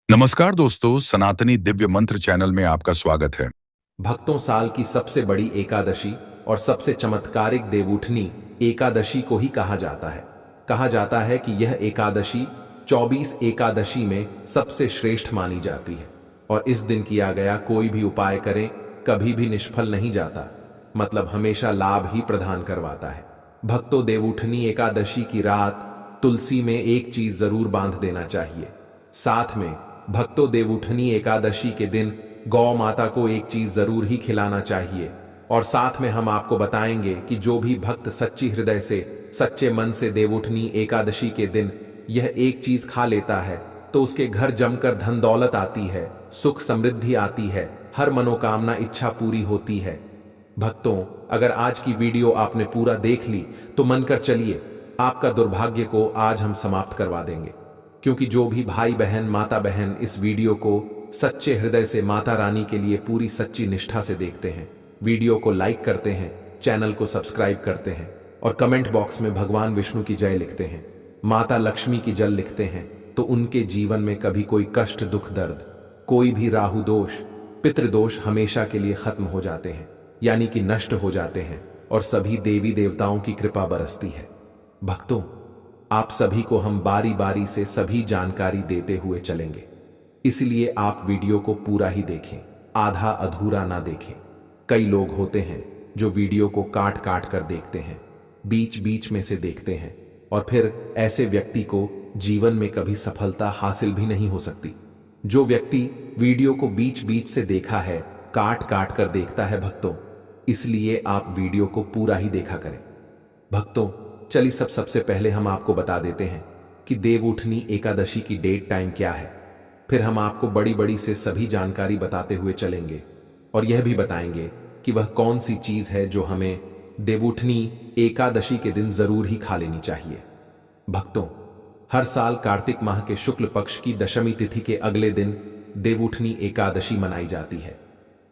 नमस्कार दोस्तों, सनातनी दिव्य मंत्र चैनल में आपका स्वागत है। भक्तों, साल की सबसे बड़ी एकादशी और सबसे चमत्कारिक देवउठनी एकादशी को ही कहा जाता है। कहा जाता है कि यह एकादशी 24 एकादशी में सबसे श्रेष्ठ मानी जाती है और इस दिन किया गया कोई भी उपाय करें कभी भी निष्फल नहीं जाता, मतलब हमेशा लाभ ही प्रदान करवाता है। भक्तों, देवउठनी एकादशी की रात तुलसी में एक चीज जरूर बांध देना चाहिए। साथ में भक्तों, देवउठनी एकादशी के दिन गौ माता को एक चीज जरूर ही खिलाना चाहिए और साथ में हम आपको बताएंगे कि जो भी भक्त सच्ची हृदय से सच्चे मन से देवउठनी एकादशी के दिन यह एक चीज खा लेता है तो उसके घर जमकर धन दौलत आती है, सुख समृद्धि आती है, हर मनोकामना इच्छा पूरी होती है। भक्तों, अगर आज की वीडियो आपने पूरा देख ली तो मन कर चलिए, आपका दुर्भाग्य को आज हम समाप्त करवा देंगे, क्योंकि जो भी भाई बहन माता बहन इस वीडियो को सच्चे हृदय से माता रानी के लिए पूरी सच्ची निष्ठा से देखते हैं, वीडियो को लाइक करते हैं, चैनल को सब्सक्राइब करते हैं और कमेंट बॉक्स में भगवान विष्णु की जय लिखते हैं, माता लक्ष्मी की जय लिखते हैं, तो उनके जीवन में कभी कोई कष्ट दुख दर्द, कोई भी राहु दोष पितृदोष हमेशा के लिए खत्म हो जाते हैं, यानी कि नष्ट हो जाते हैं और सभी देवी देवताओं की कृपा बरसती है। भक्तों, आप सभी को हम बारी बारी से सभी जानकारी देते हुए चलेंगे, इसलिए आप वीडियो को पूरा ही देखें, आधा अधूरा ना देखें। कई लोग होते हैं जो वीडियो को काट काट कर देखते हैं, बीच बीच में से देखते हैं और फिर ऐसे व्यक्ति को जीवन में कभी सफलता हासिल भी नहीं हो सकती। जो व्यक्ति वीडियो को बीच बीच से देखा है, काट काट कर देखता है भक्तों, इसलिए आप वीडियो को पूरा ही देखा करें। भक्तों, चलिए सबसे पहले हम आपको बता देते हैं कि देवउठनी एकादशी की डेट टाइम क्या है। फिर हम आपको बड़ी बड़ी से सभी जानकारी बताते हुए चलेंगे और यह भी बताएंगे कि वह कौन सी चीज है जो हमें देवउठनी एकादशी के दिन जरूर ही खा लेनी चाहिए। भक्तों, हर साल कार्तिक माह के शुक्ल पक्ष की दशमी तिथि के अगले दिन देवउठनी एकादशी मनाई जाती है।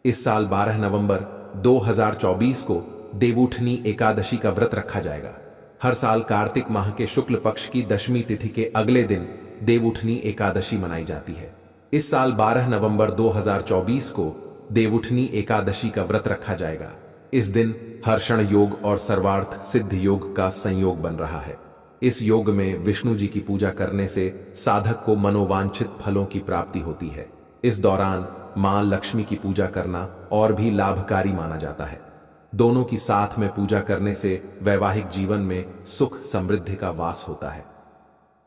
इस साल 12 नवंबर 2024 को देवउठनी एकादशी का व्रत रखा जाएगा। हर साल कार्तिक माह के शुक्ल पक्ष की दशमी तिथि के अगले दिन देवउठनी एकादशी मनाई जाती है। इस साल 12 नवंबर 2024 को देवउठनी एकादशी का व्रत रखा जाएगा। इस दिन हर्षण योग और सर्वार्थ सिद्ध योग का संयोग बन रहा है। इस योग में विष्णु जी की पूजा करने से साधक को मनोवांछित फलों की प्राप्ति होती है। इस दौरान मां लक्ष्मी की पूजा करना और भी लाभकारी माना जाता है। दोनों की साथ में पूजा करने से वैवाहिक जीवन में सुख समृद्धि का वास होता है।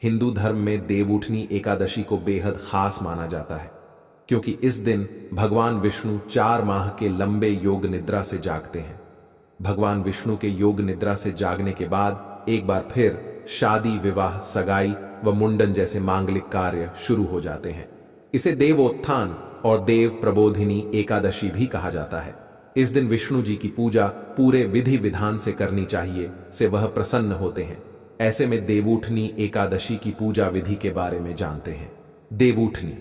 हिंदू धर्म में देवउठनी एकादशी को बेहद खास माना जाता है, क्योंकि इस दिन भगवान विष्णु 4 माह के लंबे योग निद्रा से जागते हैं। भगवान विष्णु के योग निद्रा से जागने के बाद एक बार फिर शादी, विवाह, सगाई व मुंडन जैसे मांगलिक कार्य शुरू हो जाते हैं। इसे देवोत्थान और देव प्रबोधिनी एकादशी भी कहा जाता है। इस दिन विष्णु जी की पूजा पूरे विधि विधान से करनी चाहिए, से वह प्रसन्न होते हैं। ऐसे में देवउठनी एकादशी की पूजा विधि के बारे में जानते हैं। देवउठनी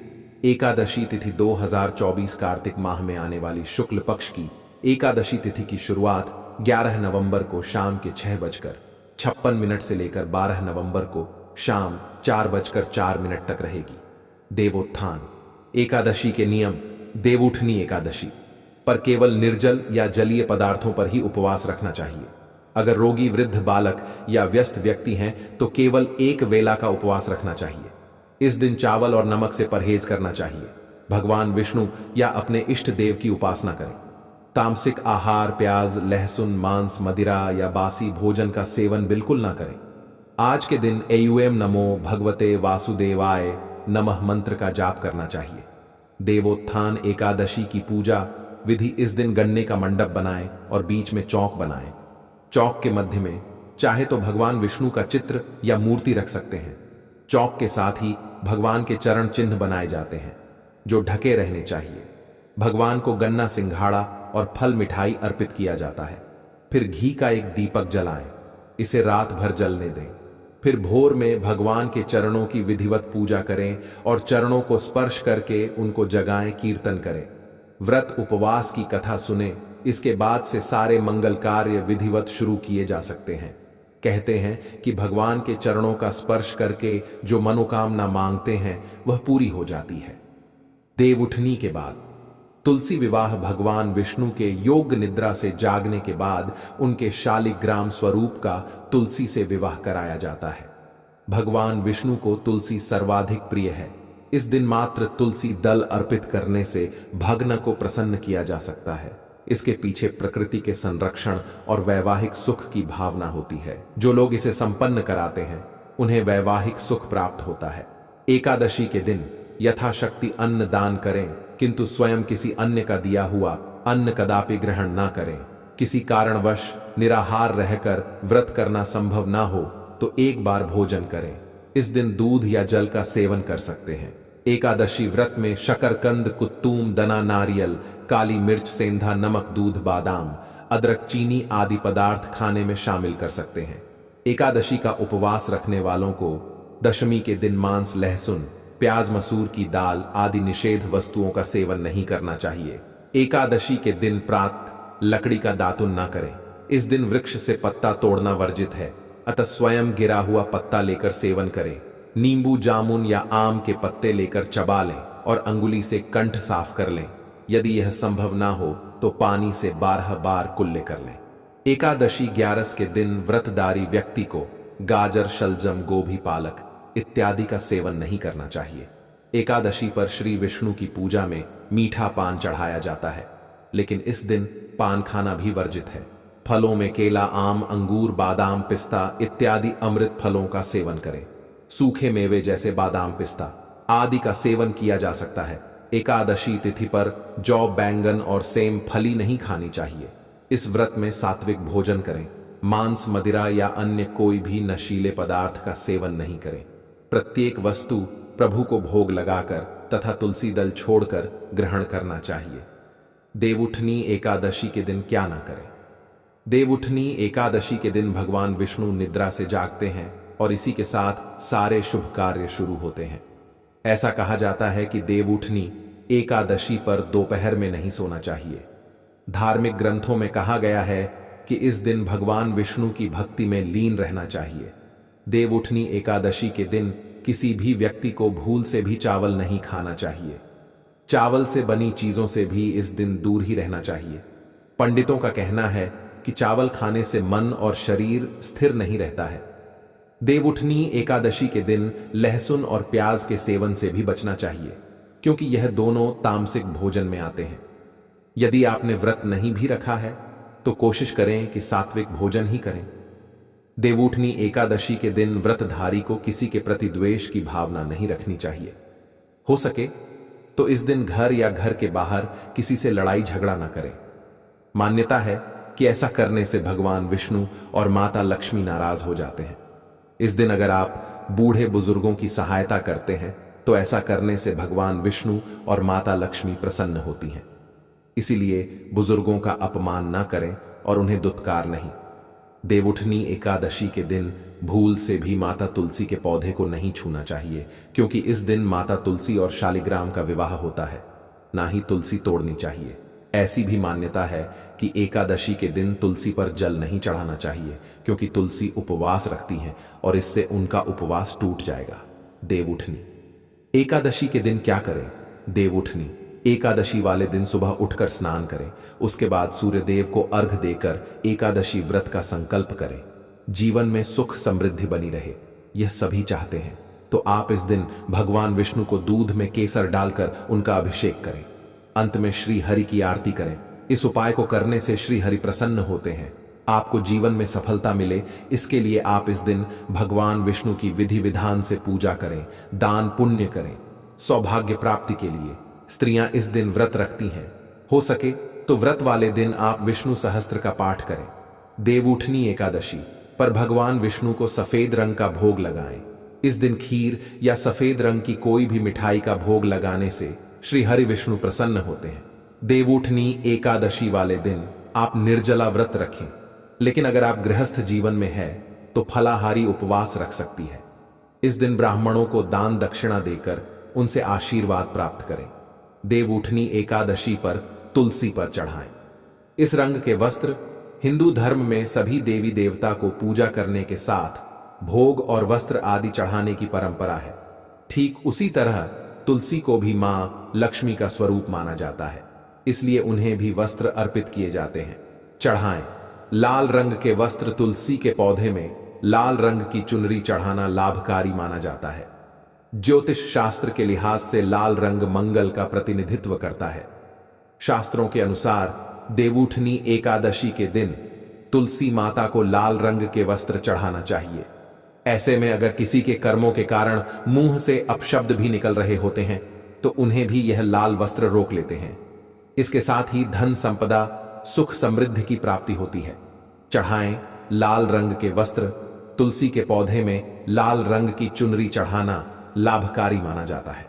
एकादशी तिथि 2024 कार्तिक माह में आने वाली शुक्ल पक्ष की एकादशी तिथि की शुरुआत 11 नवंबर को शाम के 6:56 से लेकर 12 नवंबर को शाम 4:04 तक रहेगी। देवोत्थान एकादशी के नियम। देवउठनी एकादशी पर केवल निर्जल या जलीय पदार्थों पर ही उपवास रखना चाहिए। अगर रोगी, वृद्ध, बालक या व्यस्त व्यक्ति हैं तो केवल एक वेला का उपवास रखना चाहिए। इस दिन चावल और नमक से परहेज करना चाहिए। भगवान विष्णु या अपने इष्ट देव की उपासना करें। तामसिक आहार, प्याज, लहसुन, मांस, मदिरा या बासी भोजन का सेवन बिल्कुल ना करें। आज के दिन एयूएम नमो भगवते वासुदेवाय नमः मंत्र का जाप करना चाहिए। देवोत्थान एकादशी की पूजा विधि। इस दिन गन्ने का मंडप बनाएं और बीच में चौक बनाएं। चौक के मध्य में चाहे तो भगवान विष्णु का चित्र या मूर्ति रख सकते हैं। चौक के साथ ही भगवान के चरण चिन्ह बनाए जाते हैं जो ढके रहने चाहिए। भगवान को गन्ना, सिंघाड़ा और फल मिठाई अर्पित किया जाता है। फिर घी का एक दीपक जलाएं, इसे रात भर जलने दें। फिर भोर में भगवान के चरणों की विधिवत पूजा करें और चरणों को स्पर्श करके उनको जगाएं, कीर्तन करें। व्रत उपवास की कथा सुने। इसके बाद से सारे मंगल कार्य विधिवत शुरू किए जा सकते हैं। कहते हैं कि भगवान के चरणों का स्पर्श करके जो मनोकामना मांगते हैं वह पूरी हो जाती है। देवउठनी के बाद तुलसी विवाह भगवान विष्णु के योग निद्रा से जागने के बाद उनके शालिग्राम स्वरूप का तुलसी से विवाह कराया जाता है। भगवान विष्णु को तुलसी सर्वाधिक प्रिय है। इस दिन मात्र तुलसी दल अर्पित करने से भग्न को प्रसन्न किया जा सकता है। इसके पीछे प्रकृति के संरक्षण और वैवाहिक सुख की भावना होती है। जो लोग इसे संपन्न कराते हैं उन्हें वैवाहिक सुख प्राप्त होता है। एकादशी के दिन यथाशक्ति अन्न दान करें, किंतु स्वयं किसी अन्य का दिया हुआ अन्न कदापि ग्रहण ना करें। किसी कारणवश निराहार रहकर व्रत करना संभव ना हो तो एक बार भोजन करें। इस दिन दूध या जल का सेवन कर सकते हैं। एकादशी व्रत में शकरकंद, कुत्तूम, दना, नारियल, काली मिर्च, सेंधा, नमक, दूध, बादाम, अदरक, चीनी आदि पदार्थ खाने में शामिल कर सकते हैं। एकादशी का उपवास रखने वालों को दशमी के दिन मांस, लहसुन, प्याज, मसूर की दाल आदि निषेध वस्तुओं का सेवन नहीं करना चाहिए। एकादशी के दिन प्रातः लकड़ी का दातुन न करें। इस दिन वृक्ष से पत्ता तोड़ना वर्जित है, अतः स्वयं गिरा हुआ पत्ता लेकर सेवन करें। नींबू, जामुन या आम के पत्ते लेकर चबा लें और अंगुली से कंठ साफ कर लें। यदि यह संभव ना हो तो पानी से 12 बार कुल्ले कर लें। एकादशी 11 के दिन व्रतधारी व्यक्ति को गाजर, शलजम, गोभी, पालक इत्यादि का सेवन नहीं करना चाहिए। एकादशी पर श्री विष्णु की पूजा में मीठा पान चढ़ाया जाता है, लेकिन इस दिन पान खाना भी वर्जित है। फलों में केला, आम, अंगूर, बादाम, पिस्ता इत्यादि अमृत फलों का सेवन करें। सूखे मेवे जैसे बादाम, पिस्ता आदि का सेवन किया जा सकता है। एकादशी तिथि पर जौ, बैंगन और सेम फली नहीं खानी चाहिए। इस व्रत में सात्विक भोजन करें। मांस, मदिरा या अन्य कोई भी नशीले पदार्थ का सेवन नहीं करें। प्रत्येक वस्तु प्रभु को भोग लगाकर तथा तुलसी दल छोड़कर ग्रहण करना चाहिए। देवउठनी एकादशी के दिन क्या ना करें। देवउठनी एकादशी के दिन भगवान विष्णु निद्रा से जागते हैं और इसी के साथ सारे शुभ कार्य शुरू होते हैं। ऐसा कहा जाता है कि देवउठनी एकादशी पर दोपहर में नहीं सोना चाहिए। धार्मिक ग्रंथों में कहा गया है कि इस दिन भगवान विष्णु की भक्ति में लीन रहना चाहिए। देवउठनी एकादशी के दिन किसी भी व्यक्ति को भूल से भी चावल नहीं खाना चाहिए। चावल से बनी चीजों से भी इस दिन दूर ही रहना चाहिए। पंडितों का कहना है कि चावल खाने से मन और शरीर स्थिर नहीं रहता है। देवउठनी एकादशी के दिन लहसुन और प्याज के सेवन से भी बचना चाहिए, क्योंकि यह दोनों तामसिक भोजन में आते हैं। यदि आपने व्रत नहीं भी रखा है तो कोशिश करें कि सात्विक भोजन ही करें। देवउठनी एकादशी के दिन व्रतधारी को किसी के प्रति द्वेष की भावना नहीं रखनी चाहिए। हो सके तो इस दिन घर या घर के बाहर किसी से लड़ाई झगड़ा न करें। मान्यता है कि ऐसा करने से भगवान विष्णु और माता लक्ष्मी नाराज हो जाते हैं। इस दिन अगर आप बूढ़े बुजुर्गों की सहायता करते हैं तो ऐसा करने से भगवान विष्णु और माता लक्ष्मी प्रसन्न होती हैं। इसीलिए बुजुर्गों का अपमान न करें और उन्हें दुत्कार नहीं। देवउठनी एकादशी के दिन भूल से भी माता तुलसी के पौधे को नहीं छूना चाहिए, क्योंकि इस दिन माता तुलसी और शालिग्राम का विवाह होता है। ना ही तुलसी तोड़नी चाहिए। ऐसी भी मान्यता है कि एकादशी के दिन तुलसी पर जल नहीं चढ़ाना चाहिए, क्योंकि तुलसी उपवास रखती हैं और इससे उनका उपवास टूट जाएगा। देवउठनी एकादशी के दिन क्या करें। देवउठनी एकादशी वाले दिन सुबह उठकर स्नान करें। उसके बाद सूर्यदेव को अर्घ देकर एकादशी व्रत का संकल्प करें। जीवन में सुख समृद्धि बनी रहे, यह सभी चाहते हैं। तो आप इस दिन भगवान विष्णु को दूध में केसर डालकर उनका अभिषेक करें। अंत में श्री हरि की आरती करें। इस उपाय को करने से श्री हरि प्रसन्न होते हैं। आपको जीवन में सफलता मिले, इसके लिए आप इस दिन भगवान विष्णु की विधि विधान से पूजा करें, दान पुण्य करें। सौभाग्य प्राप्ति के लिए स्त्रियां इस दिन व्रत रखती हैं। हो सके तो व्रत वाले दिन आप विष्णु सहस्त्र का पाठ करें। देवउठनी एकादशी पर भगवान विष्णु को सफेद रंग का भोग लगाएं। इस दिन खीर या सफेद रंग की कोई भी मिठाई का भोग लगाने से श्री हरि विष्णु प्रसन्न होते हैं। देवउठनी एकादशी वाले दिन आप निर्जला व्रत रखें, लेकिन अगर आप गृहस्थ जीवन में है तो फलाहारी उपवास रख सकती है। इस दिन ब्राह्मणों को दान दक्षिणा देकर उनसे आशीर्वाद प्राप्त करें। देवउठनी एकादशी पर तुलसी पर चढ़ाएं। इस रंग के वस्त्र हिंदू धर्म में सभी देवी देवता को पूजा करने के साथ भोग और वस्त्र आदि चढ़ाने की परंपरा है। ठीक उसी तरह तुलसी को भी मां लक्ष्मी का स्वरूप माना जाता है, इसलिए उन्हें भी वस्त्र अर्पित किए जाते हैं। चढ़ाएं। लाल रंग के वस्त्र तुलसी के पौधे में लाल रंग की चुनरी चढ़ाना लाभकारी माना जाता है। ज्योतिष शास्त्र के लिहाज से लाल रंग मंगल का प्रतिनिधित्व करता है। शास्त्रों के अनुसार देवउठनी एकादशी के दिन तुलसी माता को लाल रंग के वस्त्र चढ़ाना चाहिए। ऐसे में अगर किसी के कर्मों के कारण मुंह से अपशब्द भी निकल रहे होते हैं तो उन्हें भी यह लाल वस्त्र रोक लेते हैं। इसके साथ ही धन संपदा सुख समृद्धि की प्राप्ति होती है। चढ़ाएं लाल रंग के वस्त्र। तुलसी के पौधे में लाल रंग की चुनरी चढ़ाना लाभकारी माना जाता है।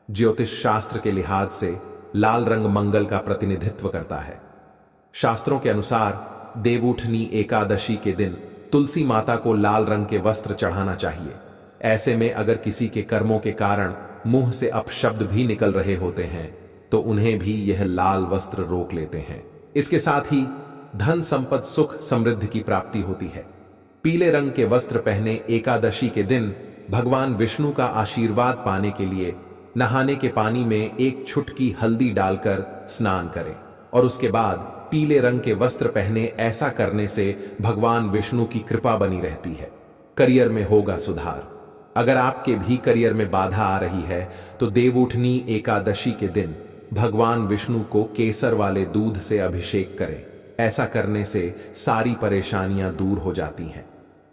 ज्योतिष शास्त्र के लिहाज से लाल रंग मंगल का प्रतिनिधित्व करता है। शास्त्रों के अनुसार देवउठनी एकादशी के दिन तुलसी माता को लाल रंग के वस्त्र चढ़ाना चाहिए। ऐसे में अगर किसी के कर्मों के कारण मुंह से अपशब्द भी निकल रहे होते हैं तो उन्हें भी यह लाल वस्त्र रोक लेते हैं। इसके साथ ही धन संपद सुख समृद्धि की प्राप्ति होती है। पीले रंग के वस्त्र पहने एकादशी के दिन भगवान विष्णु का आशीर्वाद पाने के लिए नहाने के पानी में एक चुटकी हल्दी डालकर स्नान करें और उसके बाद पीले रंग के वस्त्र पहने। ऐसा करने से भगवान विष्णु की कृपा बनी रहती है। करियर में होगा सुधार। अगर आपके भी करियर में बाधा आ रही है तो देवउठनी एकादशी के दिन भगवान विष्णु को केसर वाले दूध से अभिषेक करें। ऐसा करने से सारी परेशानियां दूर हो जाती हैं।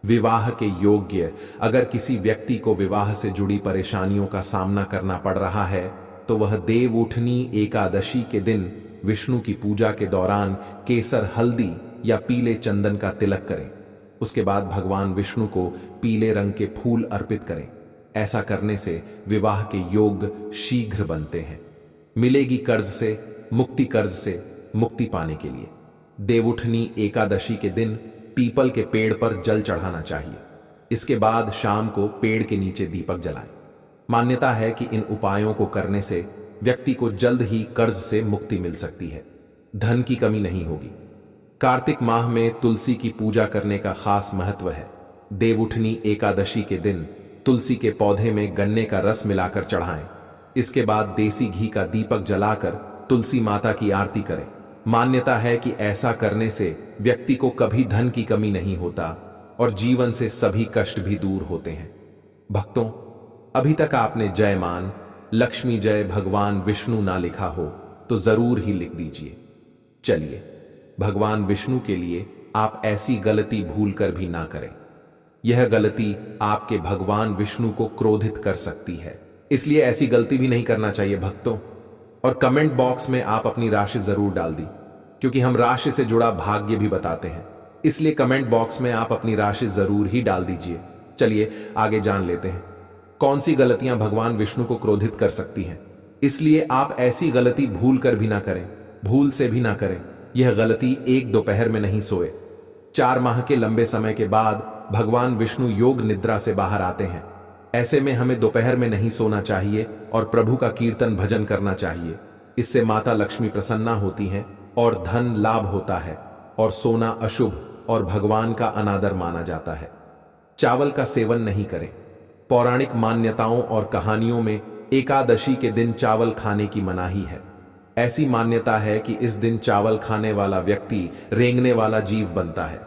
विवाह के योग्य अगर किसी व्यक्ति को विवाह से जुड़ी परेशानियों का सामना करना पड़ रहा है तो वह देवउठनी एकादशी के दिन विष्णु की पूजा के दौरान केसर हल्दी या पीले चंदन का तिलक करें। उसके बाद भगवान विष्णु को पीले रंग के फूल अर्पित करें। ऐसा करने से विवाह के योग शीघ्र बनते हैं। मिलेगी कर्ज से मुक्ति पाने के लिए देवउठनी एकादशी के दिन पीपल के पेड़ पर जल चढ़ाना चाहिए। इसके बाद शाम को पेड़ के नीचे दीपक जलाएं। मान्यता है कि इन उपायों को करने से व्यक्ति को जल्द ही कर्ज से मुक्ति मिल सकती है। धन की कमी नहीं होगी। कार्तिक माह में तुलसी की पूजा करने का खास महत्व है। देवउठनी एकादशी के दिन तुलसी के पौधे में गन्ने का रस मिलाकर चढ़ाएं। इसके बाद देसी घी का दीपक जलाकर तुलसी माता की आरती करें। मान्यता है कि ऐसा करने से व्यक्ति को कभी धन की कमी नहीं होता और जीवन से सभी कष्ट भी दूर होते हैं। भक्तों, अभी तक आपने जय मान लक्ष्मी जय भगवान विष्णु ना लिखा हो तो जरूर ही लिख दीजिए। चलिए, भगवान विष्णु के लिए आप ऐसी गलती भूलकर भी ना करें। यह गलती आपके भगवान विष्णु को क्रोधित कर सकती है, इसलिए ऐसी गलती भी नहीं करना चाहिए भक्तों। और कमेंट बॉक्स में आप अपनी राशि जरूर डाल दी, क्योंकि हम राशि से जुड़ा भाग्य भी बताते हैं। इसलिए कमेंट बॉक्स में आप अपनी राशि जरूर ही डाल दीजिए। चलिए आगे जान लेते हैं कौन सी गलतियां भगवान विष्णु को क्रोधित कर सकती हैं। इसलिए आप ऐसी गलती भूल कर भी ना करें, भूल से भी ना करें। यह गलती एक दोपहर में नहीं सोए। 4 माह के लंबे समय के बाद भगवान विष्णु योग निद्रा से बाहर आते हैं। ऐसे में हमें दोपहर में नहीं सोना चाहिए और प्रभु का कीर्तन भजन करना चाहिए। इससे माता लक्ष्मी प्रसन्ना होती हैं और धन लाभ होता है, और सोना अशुभ और भगवान का अनादर माना जाता है। चावल का सेवन नहीं करें। पौराणिक मान्यताओं और कहानियों में एकादशी के दिन चावल खाने की मनाही है। ऐसी मान्यता है कि इस दिन चावल खाने वाला व्यक्ति रेंगने वाला जीव बनता है।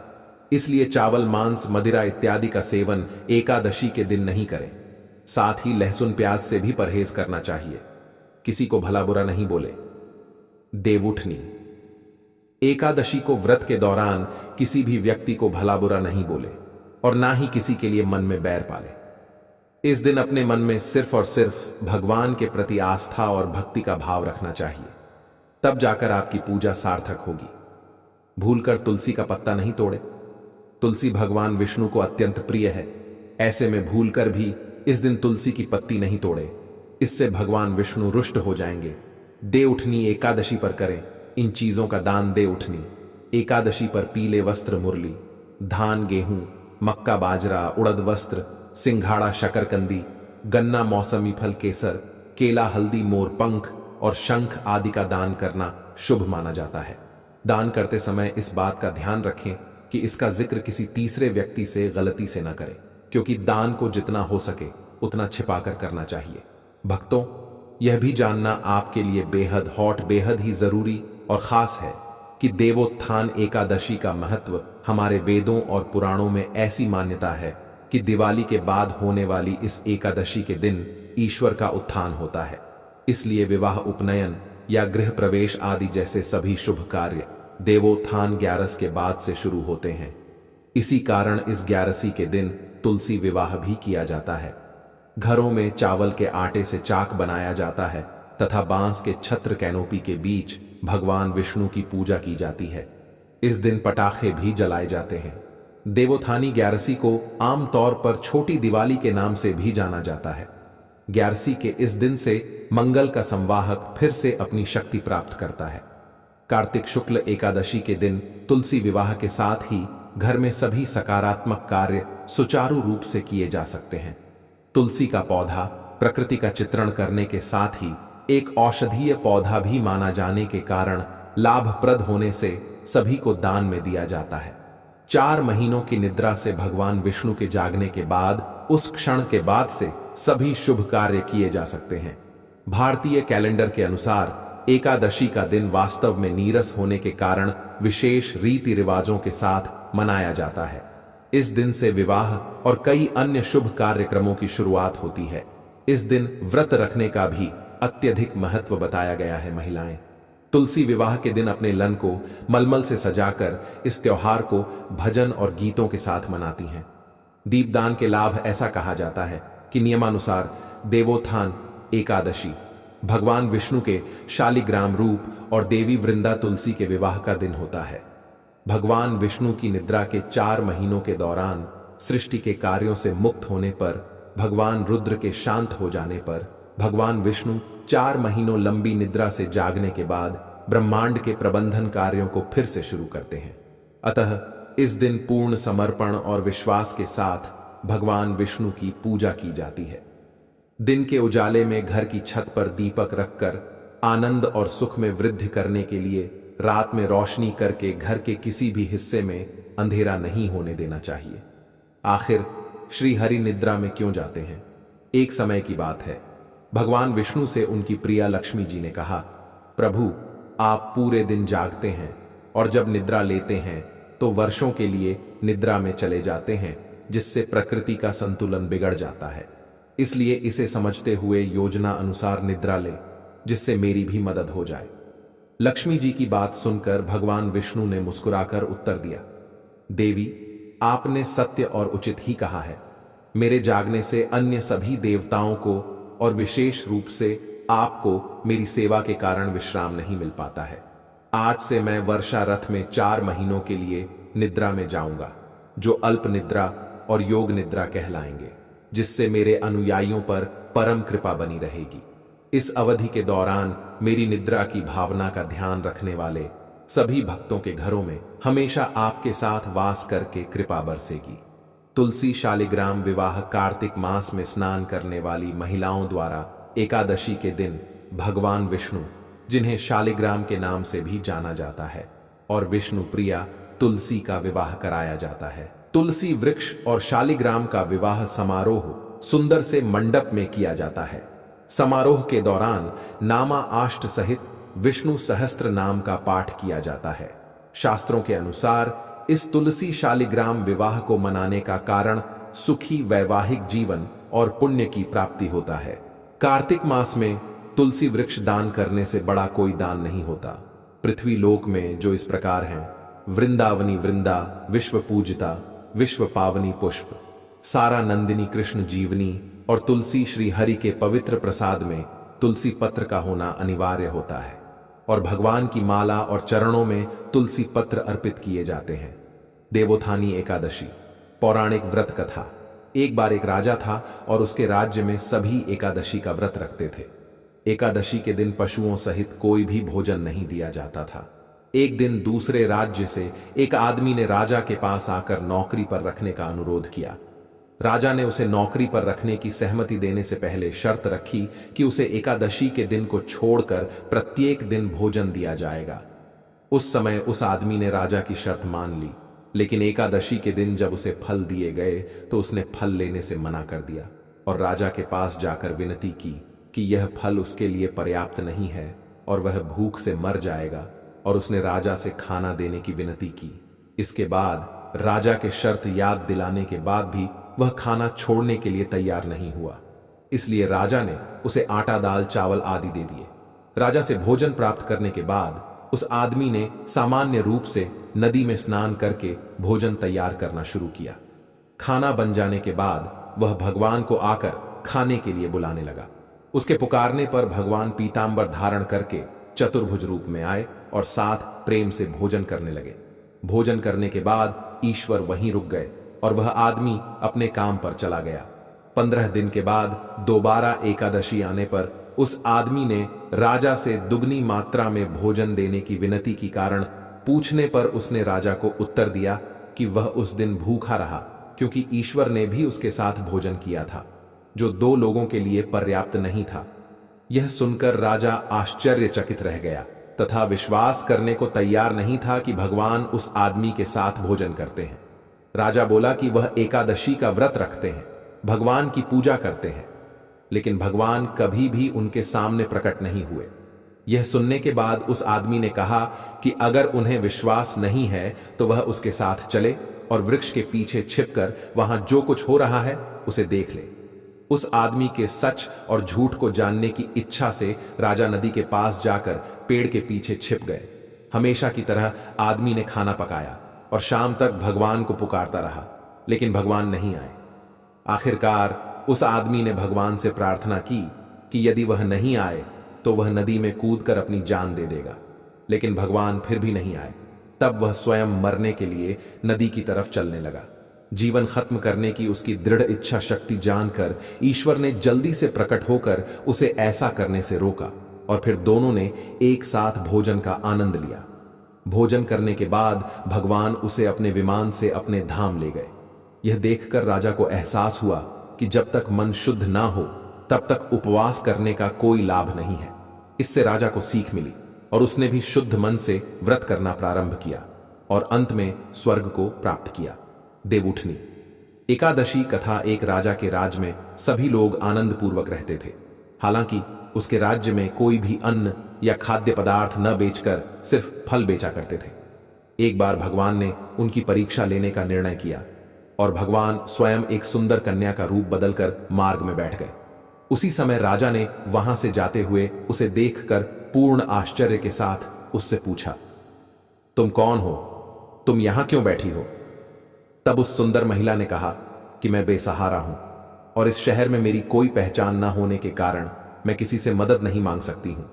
इसलिए चावल, मांस, मदिरा इत्यादि का सेवन एकादशी के दिन नहीं करें। साथ ही लहसुन प्याज से भी परहेज करना चाहिए। किसी को भला बुरा नहीं बोले। देवउठनी एकादशी को व्रत के दौरान किसी भी व्यक्ति को भला बुरा नहीं बोले और ना ही किसी के लिए मन में बैर पाले। इस दिन अपने मन में सिर्फ और सिर्फ भगवान के प्रति आस्था और भक्ति का भाव रखना चाहिए, तब जाकर आपकी पूजा सार्थक होगी। भूलकर तुलसी का पत्ता नहीं तोड़े। तुलसी भगवान विष्णु को अत्यंत प्रिय है। ऐसे में भूलकर भी इस दिन तुलसी की पत्ती नहीं तोड़े, इससे भगवान विष्णु रुष्ट हो जाएंगे। देवउठनी एकादशी पर करें इन चीजों का दान। देवउठनी एकादशी पर पीले वस्त्र, मुरली, धान, गेहूं, मक्का, बाजरा, उड़द वस्त्र, सिंघाड़ा, शकरकंदी, गन्ना, मौसमी फल, केसर, केला, हल्दी, मोर पंख और शंख आदि का दान करना शुभ माना जाता है। दान करते समय इस बात का ध्यान रखें कि इसका जिक्र किसी तीसरे व्यक्ति से गलती से न करें, क्योंकि दान को जितना हो सके उतना छिपाकर करना चाहिए। भक्तों, यह भी जानना आपके लिए बेहद ही जरूरी और खास है कि देवोत्थान एकादशी का महत्व हमारे वेदों और पुराणों में ऐसी मान्यता है कि दिवाली के बाद होने वाली इस एकादशी के दिन ईश्वर का उत्थान होता है। इसलिए विवाह, उपनयन या गृह प्रवेश आदि जैसे सभी शुभ कार्य देवोत्थान 11 के बाद से शुरू होते हैं। इसी कारण इस 11 के दिन तुलसी विवाह भी किया जाता है। घरों में चावल के आटे से चाक बनाया जाता है तथा बांस के छत्र कैनोपी के बीच भगवान विष्णु की पूजा की जाती है। इस दिन पटाखे भी जलाए जाते हैं। देवोत्थानी 11 को आमतौर पर छोटी दिवाली के नाम से भी जाना जाता है। 11 के इस दिन से मंगल का संवाहक फिर से अपनी शक्ति प्राप्त करता है। कार्तिक शुक्ल एकादशी के दिन तुलसी विवाह के साथ ही घर में सभी सकारात्मक कार्य सुचारू रूप से किए जा सकते हैं। तुलसी का पौधा प्रकृति का चित्रण करने के साथ ही एक औषधीय पौधा भी माना जाने के कारण लाभप्रद होने से सभी को दान में दिया जाता है। 4 महीनों की निद्रा से भगवान विष्णु के जागने के बाद उस क्षण के बाद से सभी शुभ कार्य किए जा सकते हैं। भारतीय कैलेंडर के अनुसार एकादशी का दिन वास्तव में नीरस होने के कारण विशेष रीति रिवाजों के साथ मनाया जाता है। इस दिन से विवाह और कई अन्य शुभ कार्यक्रमों की शुरुआत होती है। इस दिन व्रत रखने का भी अत्यधिक महत्व बताया गया है। महिलाएं तुलसी विवाह के दिन अपने लन को मलमल से सजाकर इस त्योहार को भजन और गीतों के साथ मनाती हैं। दीपदान के लाभ ऐसा कहा जाता है कि नियमानुसार देवोत्थान एकादशी भगवान विष्णु के शालिग्राम रूप और देवी वृंदा तुलसी के विवाह का दिन होता है। भगवान विष्णु की निद्रा के 4 महीनों के दौरान सृष्टि के कार्यों से मुक्त होने पर, भगवान रुद्र के शांत हो जाने पर, भगवान विष्णु 4 महीनों लंबी निद्रा से जागने के बाद ब्रह्मांड के प्रबंधन कार्यों को फिर से शुरू करते हैं। अतः इस दिन पूर्ण समर्पण और विश्वास के साथ भगवान विष्णु की पूजा की जाती है। दिन के उजाले में घर की छत पर दीपक रखकर आनंद और सुख में वृद्धि करने के लिए रात में रोशनी करके घर के किसी भी हिस्से में अंधेरा नहीं होने देना चाहिए। आखिर श्री हरि निद्रा में क्यों जाते हैं? एक समय की बात है, भगवान विष्णु से उनकी प्रिया लक्ष्मी जी ने कहा, प्रभु, आप पूरे दिन जागते हैं और जब निद्रा लेते हैं तो वर्षों के लिए निद्रा में चले जाते हैं, जिससे प्रकृति का संतुलन बिगड़ जाता है। इसलिए इसे समझते हुए योजना अनुसार निद्रा ले, जिससे मेरी भी मदद हो जाए। लक्ष्मी जी की बात सुनकर भगवान विष्णु ने मुस्कुराकर उत्तर दिया, देवी, आपने सत्य और उचित ही कहा है। मेरे जागने से अन्य सभी देवताओं को और विशेष रूप से आपको मेरी सेवा के कारण विश्राम नहीं मिल पाता है। आज से मैं वर्षा रथ में 4 महीनों के लिए निद्रा में जाऊंगा, जो अल्प निद्रा और योग निद्रा कहलाएंगे, जिससे मेरे अनुयायियों पर परम कृपा बनी रहेगी। इस अवधि के दौरान मेरी निद्रा की भावना का ध्यान रखने वाले सभी भक्तों के घरों में हमेशा आपके साथ वास करके कृपा बरसेगी। तुलसी शालिग्राम विवाह कार्तिक मास में स्नान करने वाली महिलाओं द्वारा एकादशी के दिन भगवान विष्णु, जिन्हें शालिग्राम के नाम से भी जाना जाता है, और विष्णु प्रिया तुलसी का विवाह कराया जाता है। तुलसी वृक्ष और शालिग्राम का विवाह समारोह सुंदर से मंडप में किया जाता है। समारोह के दौरान नामा आष्ट सहित विष्णु सहस्त्र नाम का पाठ किया जाता है। शास्त्रों के अनुसार इस तुलसी शालिग्राम विवाह को मनाने का कारण सुखी वैवाहिक जीवन और पुण्य की प्राप्ति होता है। कार्तिक मास में तुलसी वृक्ष दान करने से बड़ा कोई दान नहीं होता। पृथ्वी लोक में जो इस प्रकार हैं, वृंदावनी वृंदा, विश्व पूजिता, विश्व पावनी पुष्प, सारा नंदिनी कृष्ण जीवनी और तुलसी श्री हरि के पवित्र प्रसाद में तुलसी पत्र का होना अनिवार्य होता है, और भगवान की माला और चरणों में तुलसी पत्र अर्पित किए जाते हैं। देवोत्थानी एकादशी पौराणिक व्रत कथा। एक बार एक राजा था और उसके राज्य में सभी एकादशी का व्रत रखते थे। एकादशी के दिन पशुओं सहित कोई भी भोजन नहीं दिया जाता था। एक दिन दूसरे राज्य से एक आदमी ने राजा के पास आकर नौकरी पर रखने का अनुरोध किया। राजा ने उसे नौकरी पर रखने की सहमति देने से पहले शर्त रखी कि उसे एकादशी के दिन को छोड़कर प्रत्येक दिन भोजन दिया जाएगा। उस समय उस आदमी ने राजा की शर्त मान ली, लेकिन एकादशी के दिन जब उसे फल दिए गए तो उसने फल लेने से मना कर दिया और राजा के पास जाकर विनती की कि यह फल उसके लिए पर्याप्त नहीं है और वह भूख से मर जाएगा, और उसने राजा से खाना देने की विनती की। इसके बाद राजा के शर्त याद दिलाने के बाद भी वह खाना छोड़ने के लिए तैयार नहीं हुआ, इसलिए राजा ने उसे आटा दाल चावल आदि दे दिए। राजा से भोजन प्राप्त करने के बाद उस आदमी ने सामान्य रूप से नदी में स्नान करके भोजन तैयार करना शुरू किया। खाना बन जाने के बाद वह भगवान को आकर खाने के लिए बुलाने लगा। उसके पुकारने पर भगवान पीतांबर धारण करके चतुर्भुज रूप में आए और साथ प्रेम से भोजन करने लगे। भोजन करने के बाद ईश्वर वहीं रुक गए और वह आदमी अपने काम पर चला गया। 15 दिन के बाद दोबारा एकादशी आने पर उस आदमी ने राजा से दुगनी मात्रा में भोजन देने की विनती की कारण पूछने पर उसने राजा को उत्तर दिया कि वह उस दिन भूखा रहा क्योंकि ईश्वर ने भी उसके साथ भोजन किया था, जो 2 लोगों के लिए पर्याप्त नहीं था। यह सुनकर राजा आश्चर्यचकित रह गया तथा विश्वास करने को तैयार नहीं था कि भगवान उस आदमी के साथ भोजन करते हैं। राजा बोला कि वह एकादशी का व्रत रखते हैं, भगवान की पूजा करते हैं, लेकिन भगवान कभी भी उनके सामने प्रकट नहीं हुए। यह सुनने के बाद उस आदमी ने कहा कि अगर उन्हें विश्वास नहीं है तो वह उसके साथ चले और वृक्ष के पीछे छिपकर वहां जो कुछ हो रहा है उसे देख ले। उस आदमी के सच और झूठ को जानने की इच्छा से राजा नदी के पास जाकर पेड़ के पीछे छिप गए। हमेशा की तरह आदमी ने खाना पकाया और शाम तक भगवान को पुकारता रहा, लेकिन भगवान नहीं आए। आखिरकार उस आदमी ने भगवान से प्रार्थना की कि यदि वह नहीं आए तो वह नदी में कूदकर अपनी जान दे देगा, लेकिन भगवान फिर भी नहीं आए। तब वह स्वयं मरने के लिए नदी की तरफ चलने लगा। जीवन खत्म करने की उसकी दृढ़ इच्छा शक्ति जानकर ईश्वर ने जल्दी से प्रकट होकर उसे ऐसा करने से रोका और फिर दोनों ने एक साथ भोजन का आनंद लिया। भोजन करने के बाद भगवान उसे अपने विमान से अपने धाम ले गए। यह देखकर राजा को एहसास हुआ कि जब तक मन शुद्ध ना हो तब तक उपवास करने का कोई लाभ नहीं है। इससे राजा को सीख मिली और उसने भी शुद्ध मन से व्रत करना प्रारंभ किया और अंत में स्वर्ग को प्राप्त किया। देवउठनी एकादशी कथा। एक राजा के राज्य में सभी लोग आनंद पूर्वक रहते थे। हालांकि उसके राज्य में कोई भी अन्न या खाद्य पदार्थ न बेचकर सिर्फ फल बेचा करते थे। एक बार भगवान ने उनकी परीक्षा लेने का निर्णय किया और भगवान स्वयं एक सुंदर कन्या का रूप बदलकर मार्ग में बैठ गए। उसी समय राजा ने वहां से जाते हुए उसे देखकर पूर्ण आश्चर्य के साथ उससे पूछा, तुम कौन हो? तुम यहां क्यों बैठी हो? तब उस सुंदर महिला ने कहा कि मैं बेसहारा हूं और इस शहर में मेरी कोई पहचान न होने के कारण मैं किसी से मदद नहीं मांग सकती हूं।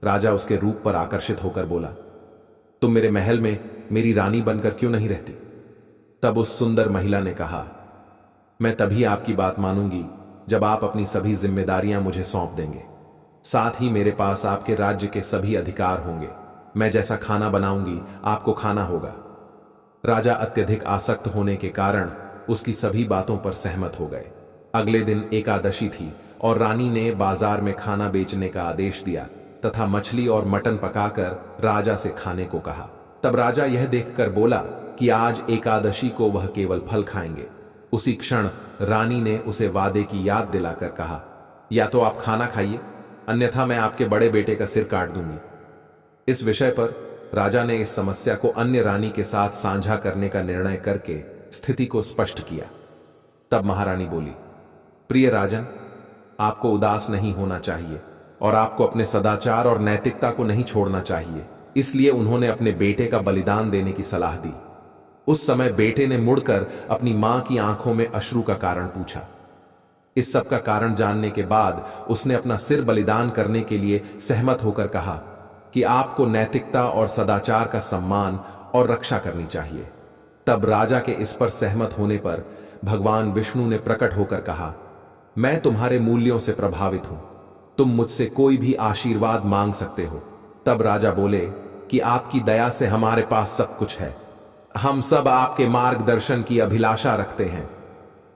राजा उसके रूप पर आकर्षित होकर बोला, तुम मेरे महल में मेरी रानी बनकर क्यों नहीं रहती? तब उस सुंदर महिला ने कहा, मैं तभी आपकी बात मानूंगी जब आप अपनी सभी जिम्मेदारियां मुझे सौंप देंगे। साथ ही मेरे पास आपके राज्य के सभी अधिकार होंगे। मैं जैसा खाना बनाऊंगी आपको खाना होगा। राजा अत्यधिक आसक्त होने के कारण उसकी सभी बातों पर सहमत हो गए। अगले दिन एकादशी थी और रानी ने बाजार में खाना बेचने का आदेश दिया तथा मछली और मटन पकाकर राजा से खाने को कहा। तब राजा यह देखकर बोला कि आज एकादशी को वह केवल फल खाएंगे। उसी क्षण रानी ने उसे वादे की याद दिलाकर कहा, या तो आप खाना खाइए, अन्यथा मैं आपके बड़े बेटे का सिर काट दूंगी। इस विषय पर राजा ने इस समस्या को अन्य रानी के साथ साझा करने का निर्णय करके स्थिति को स्पष्ट किया। तब महारानी बोली, प्रिय राजन, आपको उदास नहीं होना चाहिए और आपको अपने सदाचार और नैतिकता को नहीं छोड़ना चाहिए। इसलिए उन्होंने अपने बेटे का बलिदान देने की सलाह दी। उस समय बेटे ने मुड़कर अपनी मां की आंखों में अश्रु का कारण पूछा। इस सब का कारण जानने के बाद उसने अपना सिर बलिदान करने के लिए सहमत होकर कहा कि आपको नैतिकता और सदाचार का सम्मान और रक्षा करनी चाहिए। तब राजा के इस पर सहमत होने पर भगवान विष्णु ने प्रकट होकर कहा, मैं तुम्हारे मूल्यों से प्रभावित हूं, तुम मुझसे कोई भी आशीर्वाद मांग सकते हो। तब राजा बोले कि आपकी दया से हमारे पास सब कुछ है, हम सब आपके मार्गदर्शन की अभिलाषा रखते हैं।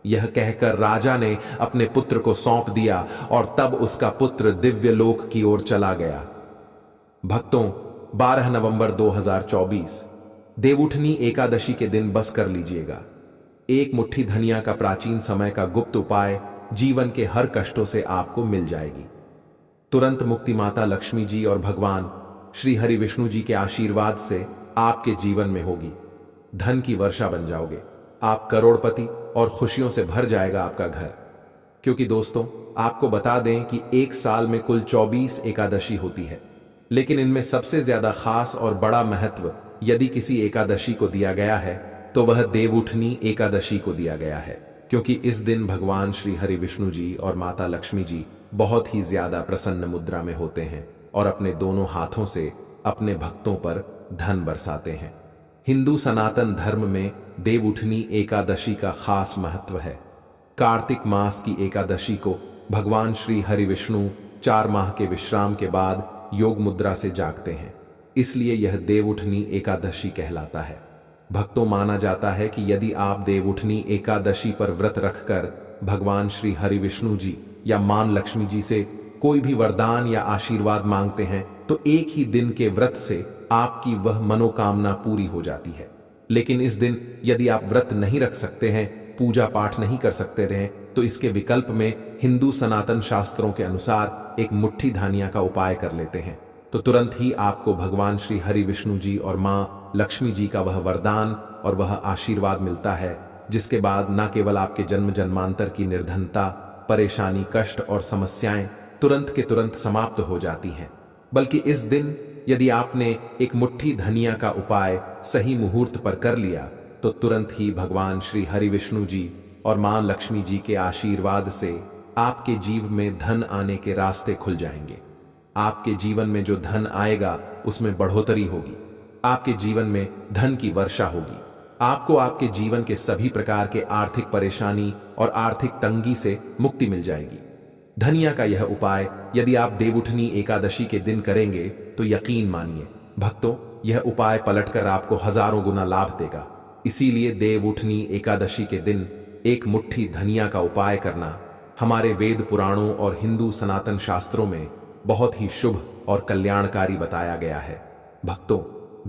यह कहकर राजा ने अपने पुत्र को सौंप दिया और तब उसका पुत्र दिव्य लोक की ओर चला गया। भक्तों, 12 नवंबर 2024 देवउठनी एकादशी के दिन बस कर लीजिएगा। एक मुट्ठी धनिया का प्राचीन समय का गुप्त उपाय जीवन के हर कष्टों से आपको मिल जाएगी। तुरंत मुक्ति माता लक्ष्मी जी और भगवान श्री हरि विष्णु जी के आशीर्वाद से आपके जीवन में होगी। धन की वर्षा बन जाओगे, आप करोड़पति और खुशियों से भर जाएगा आपका घर। क्योंकि दोस्तों, आपको बता दें कि एक साल में कुल 24 एकादशी होती है, लेकिन इनमें सबसे ज्यादा खास और बड़ा महत्व यदि किसी एकादशी को दिया गया है तो वह देवउठनी एकादशी को दिया गया है। क्योंकि इस दिन भगवान श्री हरि विष्णु जी और माता लक्ष्मी जी बहुत ही ज्यादा प्रसन्न मुद्रा में होते हैं और अपने दोनों हाथों से अपने भक्तों पर धन बरसाते हैं। हिंदू सनातन धर्म में देवउठनी एकादशी का खास महत्व है। कार्तिक मास की एकादशी को भगवान श्री हरि विष्णु 4 माह के विश्राम के बाद योग मुद्रा से जागते हैं, इसलिए यह देवउठनी एकादशी कहलाता है। भक्तों, माना जाता है कि यदि आप देवउठनी एकादशी पर व्रत रखकर भगवान श्री हरि विष्णु जी या मां लक्ष्मी जी से कोई भी वरदान या आशीर्वाद मांगते हैं तो एक ही दिन के व्रत से आपकी वह मनोकामना पूरी हो जाती है। लेकिन इस दिन यदि आप व्रत नहीं रख सकते हैं, पूजा पाठ नहीं कर सकते रहे, तो इसके विकल्प में हिंदू सनातन शास्त्रों के अनुसार एक मुट्ठी धानिया का उपाय कर लेते हैं, तो तुरंत ही आपको भगवान श्री हरि विष्णु जी और मां लक्ष्मी जी का वह वरदान और वह आशीर्वाद मिलता है, जिसके बाद न केवल आपके जन्म जन्मांतर की निर्धनता, परेशानी, कष्ट और समस्याएं तुरंत के तुरंत समाप्त हो जाती हैं, बल्कि इस दिन यदि आपने एक मुट्ठी धनिया का उपाय सही मुहूर्त पर कर लिया तो तुरंत ही भगवान श्री हरि विष्णु जी और मां लक्ष्मी जी के आशीर्वाद से आपके जीवन में धन आने के रास्ते खुल जाएंगे। आपके जीवन में जो धन आएगा उसमें बढ़ोतरी होगी, आपके जीवन में धन की वर्षा होगी, आपको आपके जीवन के सभी प्रकार के आर्थिक परेशानी और आर्थिक तंगी से मुक्ति मिल जाएगी। धनिया का यह उपाय यदि आप देवउठनी एकादशी के दिन करेंगे तो यकीन मानिए भक्तों, यह उपाय पलटकर आपको हजारों गुना लाभ देगा। इसीलिए देवउठनी एकादशी के दिन एक मुट्ठी धनिया का उपाय करना हमारे वेद पुराणों और हिंदू सनातन शास्त्रों में बहुत ही शुभ और कल्याणकारी बताया गया है। भक्तों,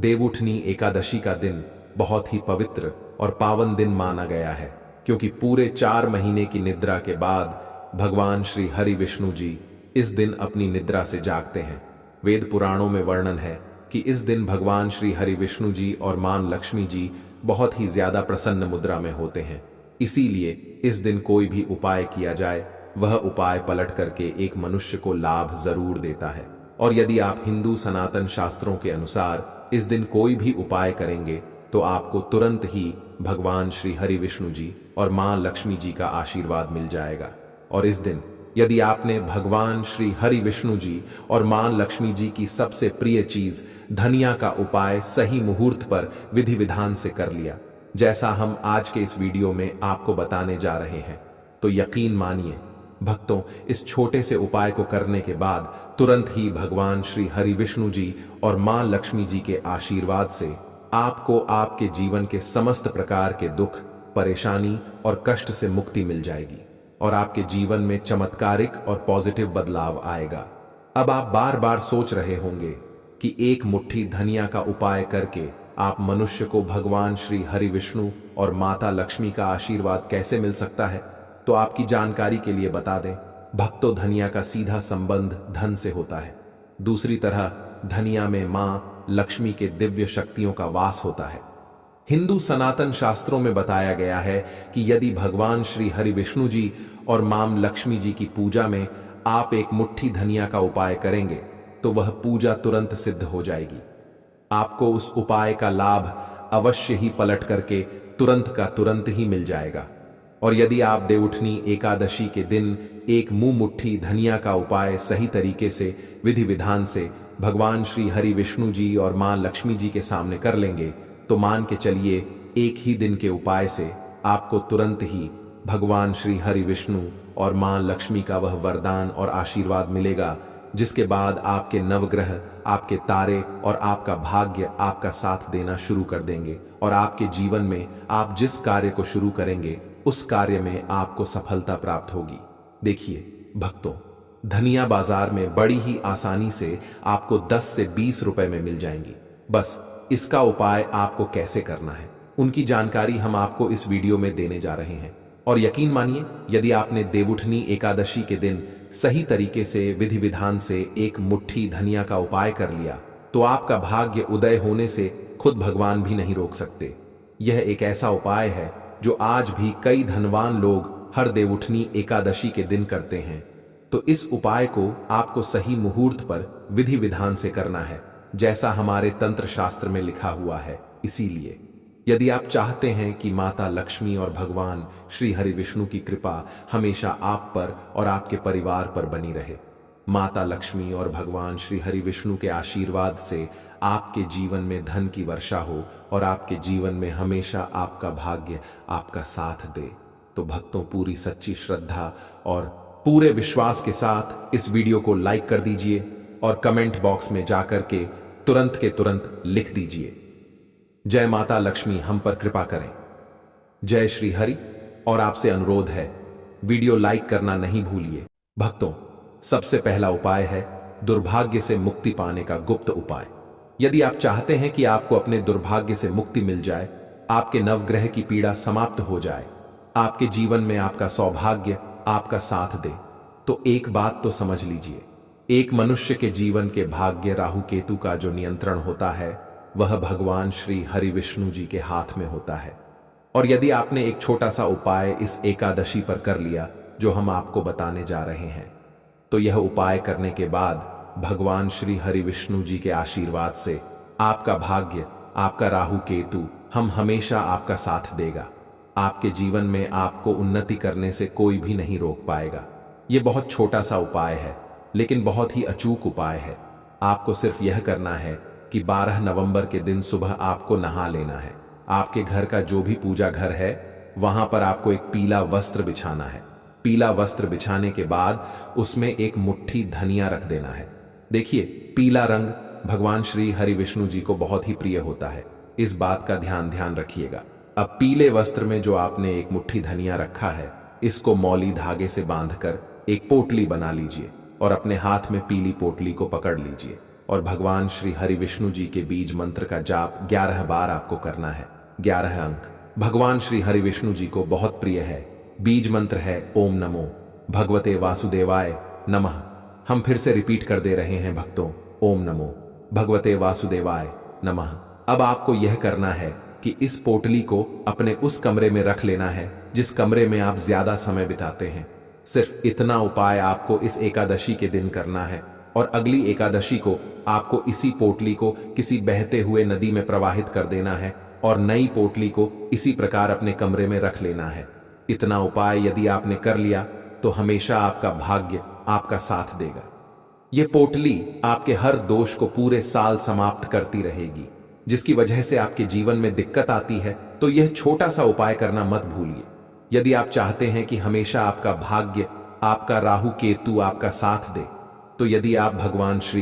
देवउठनी एकादशी का दिन बहुत ही पवित्र और पावन दिन माना गया है, क्योंकि पूरे 4 महीने की निद्रा के बाद भगवान श्री हरि विष्णु जी इस दिन अपनी निद्रा से जागते हैं। वेद पुराणों में वर्णन है कि इस दिन भगवान श्री हरि विष्णु जी और मां लक्ष्मी जी बहुत ही ज्यादा प्रसन्न मुद्रा में होते हैं। इसीलिए इस दिन कोई भी उपाय किया जाए वह उपाय पलट करके एक मनुष्य को लाभ जरूर देता है। और यदि आप हिंदू सनातन शास्त्रों के अनुसार इस दिन कोई भी उपाय करेंगे तो आपको तुरंत ही भगवान श्री हरि विष्णु जी और मां लक्ष्मी जी का आशीर्वाद मिल जाएगा। और इस दिन यदि आपने भगवान श्री हरि विष्णु जी और मां लक्ष्मी जी की सबसे प्रिय चीज धनिया का उपाय सही मुहूर्त पर विधि विधान से कर लिया, जैसा हम आज के इस वीडियो में आपको बताने जा रहे हैं, तो यकीन मानिए भक्तों, इस छोटे से उपाय को करने के बाद तुरंत ही भगवान श्री हरि विष्णु जी और मां लक्ष्मी जी के आशीर्वाद से आपको आपके जीवन के समस्त प्रकार के दुख, परेशानी और कष्ट से मुक्ति मिल जाएगी और आपके जीवन में चमत्कारिक और पॉजिटिव बदलाव आएगा। अब आप बार बार सोच रहे होंगे कि एक मुट्ठी धनिया का उपाय करके आप मनुष्य को भगवान श्री हरि विष्णु और माता लक्ष्मी का आशीर्वाद कैसे मिल सकता है। तो आपकी जानकारी के लिए बता दें, भक्तों, धनिया का सीधा संबंध धन से होता है। दूसरी तरह धनिया में मां लक्ष्मी के दिव्य शक्तियों का वास होता है। हिंदू सनातन शास्त्रों में बताया गया है कि यदि भगवान श्री हरि विष्णु जी और मां लक्ष्मी जी की पूजा में आप एक मुट्ठी धनिया का उपाय करेंगे तो वह पूजा तुरंत सिद्ध हो जाएगी। आपको उस उपाय का लाभ अवश्य ही पलट करके तुरंत का तुरंत ही मिल जाएगा। और यदि आप देवउठनी एकादशी के दिन एक मुंह मुट्ठी धनिया का उपाय सही तरीके से विधि विधान से भगवान श्री हरि विष्णु जी और मां लक्ष्मी जी के सामने कर लेंगे तो मान के चलिए एक ही दिन के उपाय से आपको तुरंत ही भगवान श्री हरि विष्णु और मां लक्ष्मी का वह वरदान और आशीर्वाद मिलेगा, जिसके बाद आपके नवग्रह, आपके तारे और आपका भाग्य आपका साथ देना शुरू कर देंगे और आपके जीवन में आप जिस कार्य को शुरू करेंगे उस कार्य में आपको सफलता प्राप्त होगी। देखिए भक्तों, धनिया बाजार में बड़ी ही आसानी से आपको 10 से 20 रुपए में मिल जाएंगी। बस इसका उपाय आपको कैसे करना है उनकी जानकारी हम आपको इस वीडियो में देने जा रहे हैं। और यकीन मानिए, यदि आपने देवउठनी एकादशी के दिन सही तरीके से विधि विधान से एक मुट्ठी धनिया का उपाय कर लिया तो आपका भाग्य उदय होने से खुद भगवान भी नहीं रोक सकते। यह एक ऐसा उपाय है जो आज भी कई धनवान लोग हर देवउठनी एकादशी के दिन करते हैं। तो इस उपाय को आपको सही मुहूर्त पर विधि विधान से करना है, जैसा हमारे तंत्र शास्त्र में लिखा हुआ है। इसीलिए यदि आप चाहते हैं कि माता लक्ष्मी और भगवान श्री हरि विष्णु की कृपा हमेशा आप पर और आपके परिवार पर बनी रहे, माता लक्ष्मी और भगवान श्री हरि विष्णु के आशीर्वाद से आपके जीवन में धन की वर्षा हो और आपके जीवन में हमेशा आपका भाग्य आपका साथ दे, तो भक्तों पूरी सच्ची श्रद्धा और पूरे विश्वास के साथ इस वीडियो को लाइक कर दीजिए और कमेंट बॉक्स में जाकर के तुरंत लिख दीजिए, जय माता लक्ष्मी हम पर कृपा करें, जय श्री हरि। और आपसे अनुरोध है, वीडियो लाइक करना नहीं भूलिए। भक्तों, सबसे पहला उपाय है दुर्भाग्य से मुक्ति पाने का गुप्त उपाय। यदि आप चाहते हैं कि आपको अपने दुर्भाग्य से मुक्ति मिल जाए, आपके नवग्रह की पीड़ा समाप्त हो जाए, आपके जीवन में आपका सौभाग्य आपका साथ दे, तो एक बात तो समझ लीजिए, एक मनुष्य के जीवन के भाग्य राहु केतु का जो नियंत्रण होता है वह भगवान श्री हरि विष्णु जी के हाथ में होता है। और यदि आपने एक छोटा सा उपाय इस एकादशी पर कर लिया जो हम आपको बताने जा रहे हैं, तो यह उपाय करने के बाद भगवान श्री हरि विष्णु जी के आशीर्वाद से आपका भाग्य, आपका राहु केतु हम हमेशा आपका साथ देगा। आपके जीवन में आपको उन्नति करने से कोई भी नहीं रोक पाएगा। यह बहुत छोटा सा उपाय है, लेकिन बहुत ही अचूक उपाय है। आपको सिर्फ यह करना है कि 12 नवंबर के दिन सुबह आपको नहा लेना है। आपके घर का जो भी पूजा घर है वहां पर आपको एक पीला वस्त्र बिछाना है। पीला वस्त्र बिछाने के बाद उसमें एक मुट्ठी धनिया रख देना है। देखिए, पीला रंग भगवान श्री हरि विष्णु जी को बहुत ही प्रिय होता है, इस बात का ध्यान रखिएगा। अब पीले वस्त्र में जो आपने एक मुट्ठी धनिया रखा है, इसको मौली धागे से बांधकर एक पोटली बना लीजिए और अपने हाथ में पीली पोटली को पकड़ लीजिए और भगवान श्री हरि विष्णु जी के बीज मंत्र का जाप 11 बार आपको करना है। 11 अंक भगवान श्री हरि विष्णु जी को बहुत प्रिय है। बीज मंत्र है ओम नमो भगवते वासुदेवाय नमः। हम फिर से रिपीट कर दे रहे हैं भक्तों, ओम नमो भगवते वासुदेवाय नमः। अब आपको यह करना है कि इस पोटली को अपने उस कमरे में रख लेना है जिस कमरे में आप ज्यादा समय बिताते हैं। सिर्फ इतना उपाय आपको इस एकादशी के दिन करना है और अगली एकादशी को आपको इसी पोटली को किसी बहते हुए नदी में प्रवाहित कर देना है और नई पोटली को इसी प्रकार अपने कमरे में रख लेना है। इतना उपाय यदि आपने कर लिया तो हमेशा आपका भाग्य आपका साथ देगा। यह पोटली आपके हर दोष को पूरे साल समाप्त करती रहेगी। जिसकी वजह से आपके जीवन में दिक्कत आती है, तो यह छोटा सा उपाय करना मत भूलिए। यदि आप चाहते हैं कि हमेशा आपका भाग्य, आपका राहु केतु आपका साथ दे, तो यदि आप भगवान श्री